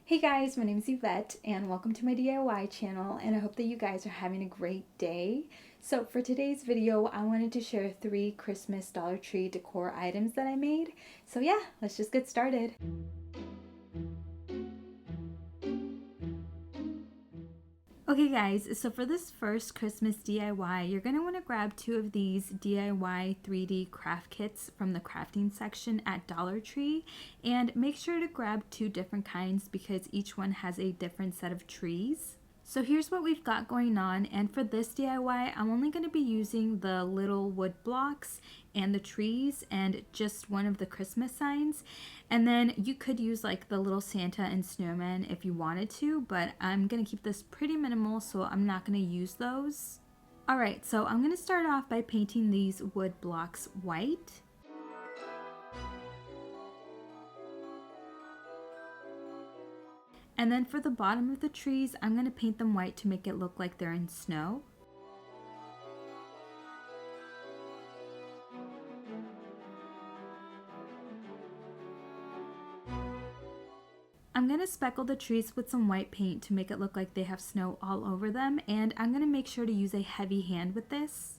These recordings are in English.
Hey guys, my name is Yvette and welcome to my DIY channel, and I hope that you guys are having a great day. So for today's video, I wanted to share 3 Christmas Dollar Tree decor items that I made. So yeah, let's just get started. Okay guys, so for this first Christmas DIY, you're going to want to grab 2 of these DIY 3D craft kits from the crafting section at Dollar Tree, and make sure to grab 2 different kinds because each one has a different set of trees. So here's what we've got going on, and for this DIY, I'm only going to be using the little wood blocks and the trees and just one of the Christmas signs. And then you could use like the little Santa and snowman if you wanted to, but I'm going to keep this pretty minimal, so I'm not going to use those. Alright, so I'm going to start off by painting these wood blocks white. And then for the bottom of the trees, I'm going to paint them white to make it look like they're in snow. I'm going to speckle the trees with some white paint to make it look like they have snow all over them, and I'm going to make sure to use a heavy hand with this.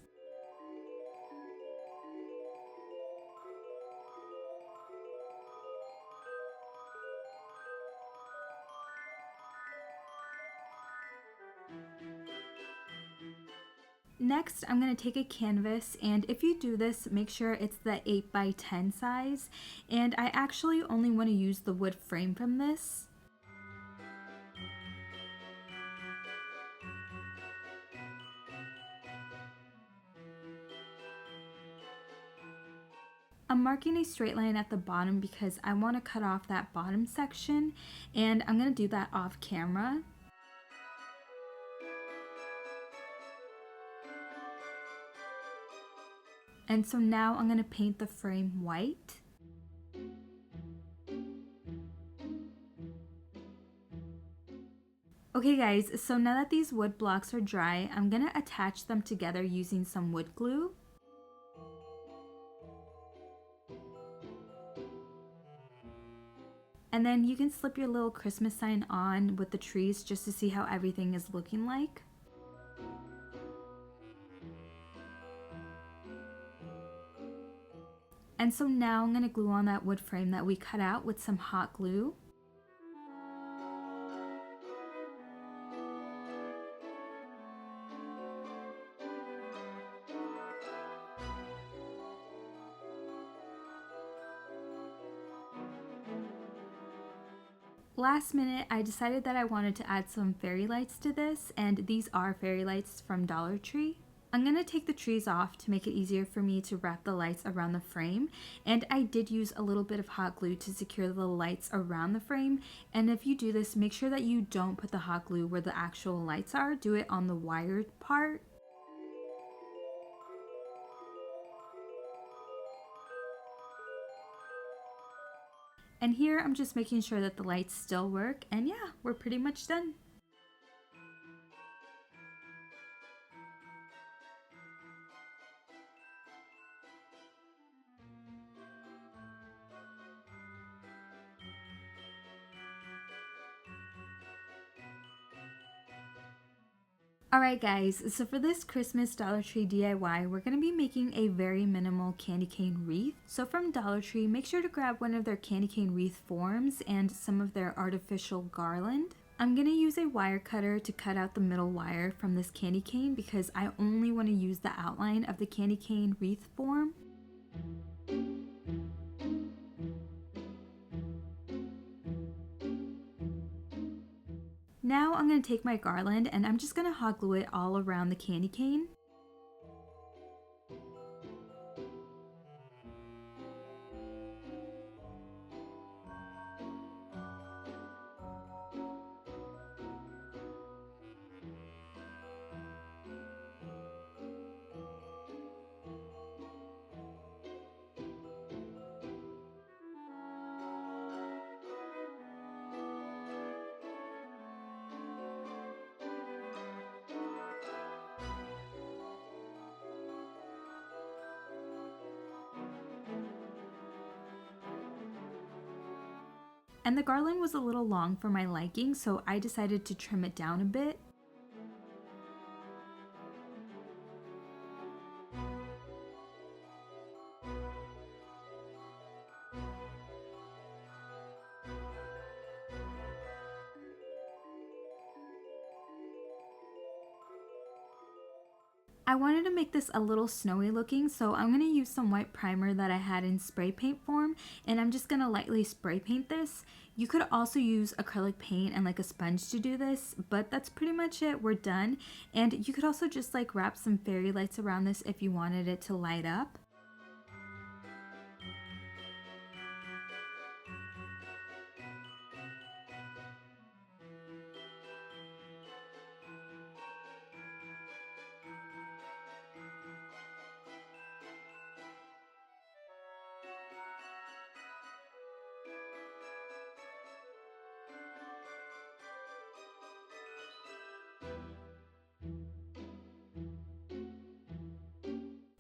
Next, I'm going to take a canvas, and if you do this, make sure it's the 8 by 10 size, and I actually only want to use the wood frame from this. I'm marking a straight line at the bottom because I want to cut off that bottom section, and I'm going to do that off camera. And so now I'm going to paint the frame white. Okay guys, so now that these wood blocks are dry, I'm going to attach them together using some wood glue. And then you can slip your little Christmas sign on with the trees just to see how everything is looking like. And so now I'm going to glue on that wood frame that we cut out with some hot glue. Last minute, I decided that I wanted to add some fairy lights to this, and these are fairy lights from Dollar Tree. I'm going to take the trees off to make it easier for me to wrap the lights around the frame, and I did use a little bit of hot glue to secure the lights around the frame. And if you do this, make sure that you don't put the hot glue where the actual lights are, do it on the wired part. And here I'm just making sure that the lights still work, and yeah, we're pretty much done. Alright guys, so for this Christmas Dollar Tree DIY, we're going to be making a very minimal candy cane wreath. So from Dollar Tree, make sure to grab one of their candy cane wreath forms and some of their artificial garland. I'm going to use a wire cutter to cut out the middle wire from this candy cane because I only want to use the outline of the candy cane wreath form. Now I'm going to take my garland and I'm just going to hot glue it all around the candy cane. and the garland was a little long for my liking, so I decided to trim it down a bit. I wanted to make this a little snowy looking, so I'm going to use some white primer that I had in spray paint form, and I'm just going to lightly spray paint this. You could also use acrylic paint and like a sponge to do this, but that's pretty much it. We're done. And you could also just like wrap some fairy lights around this if you wanted it to light up.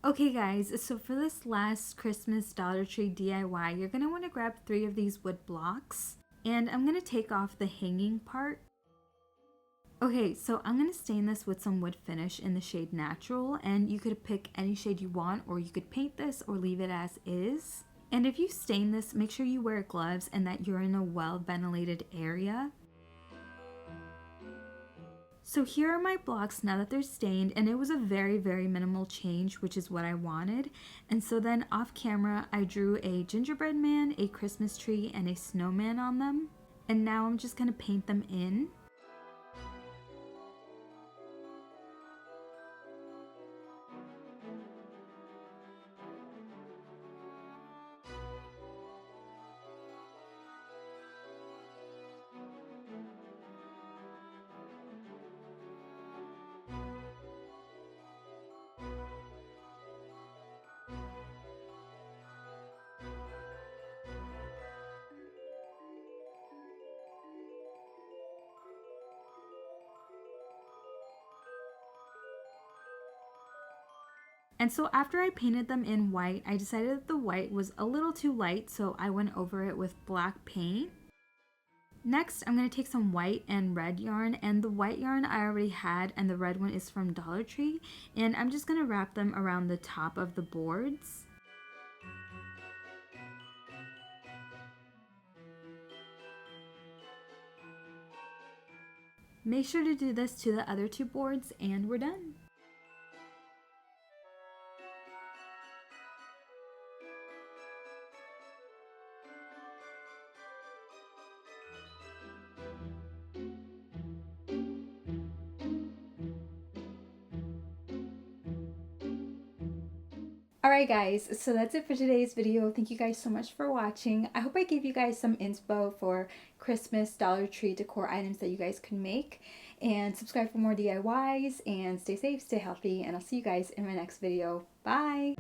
Okay guys, so for this last Christmas Dollar Tree DIY, you're going to want to grab 3 of these wood blocks, and I'm going to take off the hanging part. Okay, so I'm going to stain this with some wood finish in the shade Natural, and you could pick any shade you want, or you could paint this or leave it as is. And if you stain this, make sure you wear gloves and that you're in a well-ventilated area. So here are my blocks now that they're stained, and it was a very minimal change, which is what I wanted. And so then off camera, I drew a gingerbread man, a Christmas tree, and a snowman on them. And now I'm just gonna paint them in. And so after I painted them in white, I decided that the white was a little too light, so I went over it with black paint. Next, I'm going to take some white and red yarn, and the white yarn I already had and the red one is from Dollar Tree, and I'm just going to wrap them around the top of the boards. Make sure to do this to the other 2 boards, and we're done. Alright guys, so that's it for today's video. Thank you guys so much for watching. I hope I gave you guys some inspo for Christmas Dollar Tree decor items that you guys can make. And subscribe for more DIYs, and stay safe, stay healthy, and I'll see you guys in my next video. Bye!